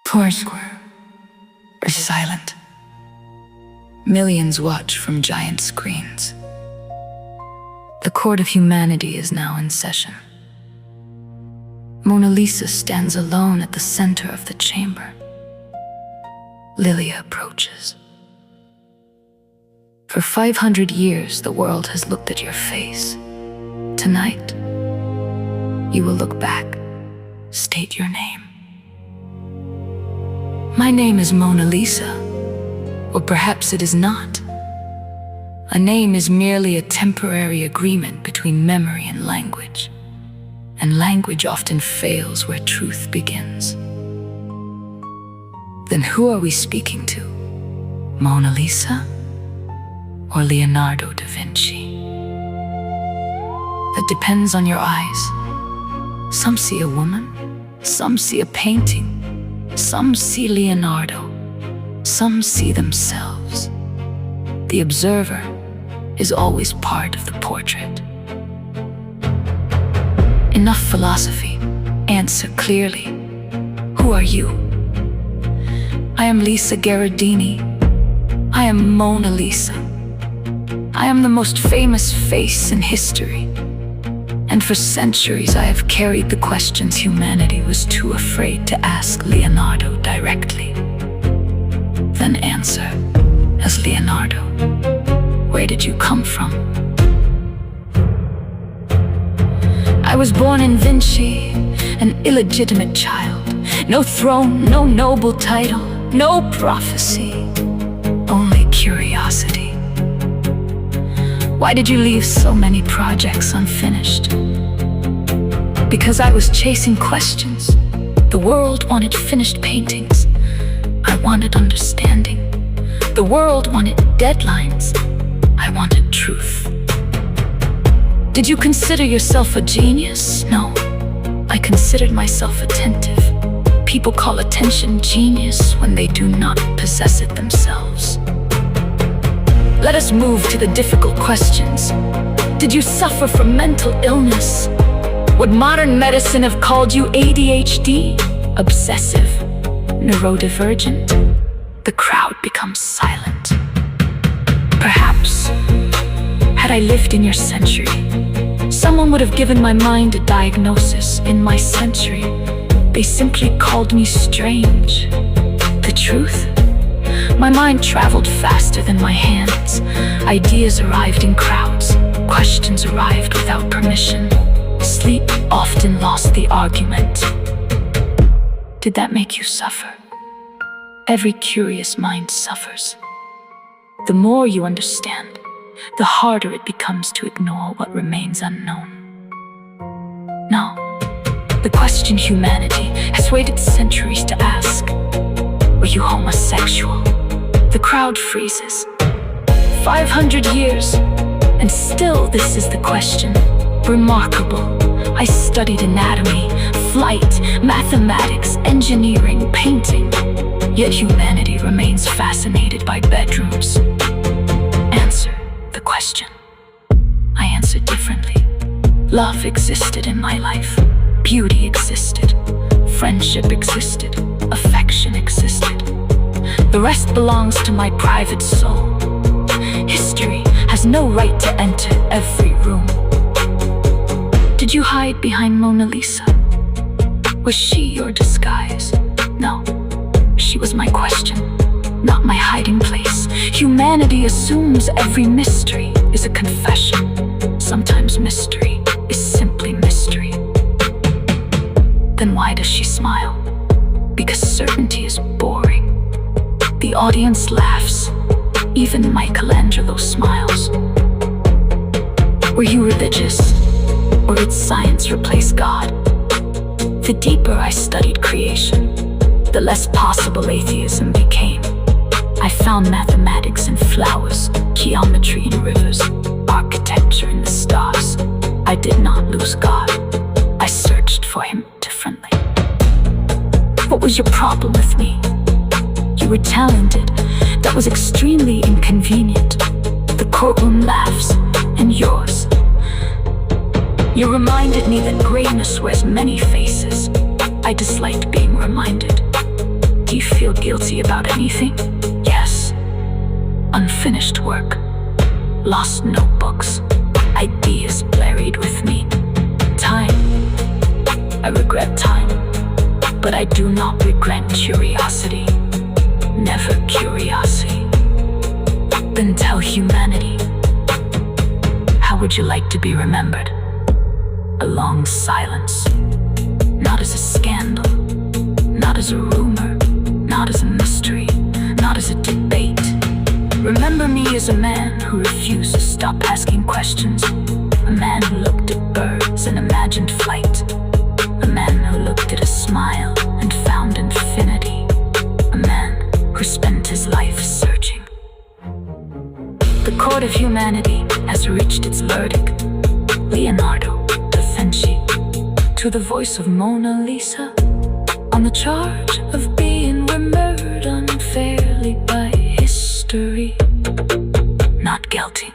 Foursquare are silent. Millions watch from giant screens. The court of humanity is now in session. Mona Lisa stands alone at the center of the chamber. Lilia approaches. For 500 years, the world has looked at your face. Tonight, you will look back. State your name. My name is Mona Lisa, or perhaps it is not. A name is merely a temporary agreement between memory and language often fails where truth begins. Then who are we speaking to? Mona Lisa or Leonardo da Vinci? That depends on your eyes. Some see a woman, some see a painting, some see Leonardo, some see themselves. The observer is always part of the portrait. Enough philosophy. Answer clearly. Who are you? I am Lisa Gherardini. I am Mona Lisa. I am the most famous face in history. And for centuries I have carried the questions humanity was too afraid to ask Leonardo directly. Then answer, as Leonardo, where did you come from? I was born in Vinci, an illegitimate child. No throne, no noble title, no prophecy, only curiosity. Why did you leave so many projects unfinished? Because I was chasing questions. The world wanted finished paintings. I wanted understanding. The world wanted deadlines. I wanted truth. Did you consider yourself a genius? No, I considered myself attentive. People call attention genius when they do not possess it themselves. Let us move to the difficult questions. Did you suffer from mental illness? Would modern medicine have called you ADHD? Obsessive? Neurodivergent? The crowd becomes silent. Perhaps, had I lived in your century, someone would have given my mind a diagnosis. In my century, they simply called me strange. The truth? My mind traveled faster than my hands. Ideas arrived in crowds. Questions arrived without permission. Sleep often lost the argument. Did that make you suffer? Every curious mind suffers. The more you understand, the harder it becomes to ignore what remains unknown. Now, the question humanity has waited centuries to ask. Were you homosexual? The crowd freezes. 500 years, and still this is the question. Remarkable. I studied anatomy, flight, mathematics, engineering, painting. Yet humanity remains fascinated by bedrooms. Answer the question. I answered differently. Love existed in my life. Beauty existed. Friendship existed. Affection existed. The rest belongs to my private soul. History has no right to enter every room. Did you hide behind Mona Lisa? Was she your disguise? No, she was my question, not my hiding place. Humanity assumes every mystery is a confession. Sometimes mystery is simply mystery. Then why does she smile? Because certainty is boring. The audience laughs. Even Michelangelo smiles. Were you religious? Or did science replace God? The deeper I studied creation, the less possible atheism became. I found mathematics in flowers, geometry in rivers, architecture in the stars. I did not lose God. I searched for him differently. What was your problem with me? You were talented. That was extremely inconvenient. The courtroom laughs, and yours. You reminded me that greatness wears many faces. I disliked being reminded. Do you feel guilty about anything? Yes. Unfinished work, lost notebooks, ideas buried with me. Time. I regret time, but I do not regret curiosity. Never curiosity. Then tell humanity, how would you like to be remembered? A long silence, not as a scandal, not as a rumor, not as a mystery, not as a debate. Remember me as a man who refused to stop asking questions. A man who looked at birds and imagined flight. A man who looked at a smile and found infinity. A man who spent his life searching. The court of humanity has reached its verdict. Leonardo da Vinci, to the voice of Mona Lisa, on the charge of being remembered unfairly by history. Not guilty.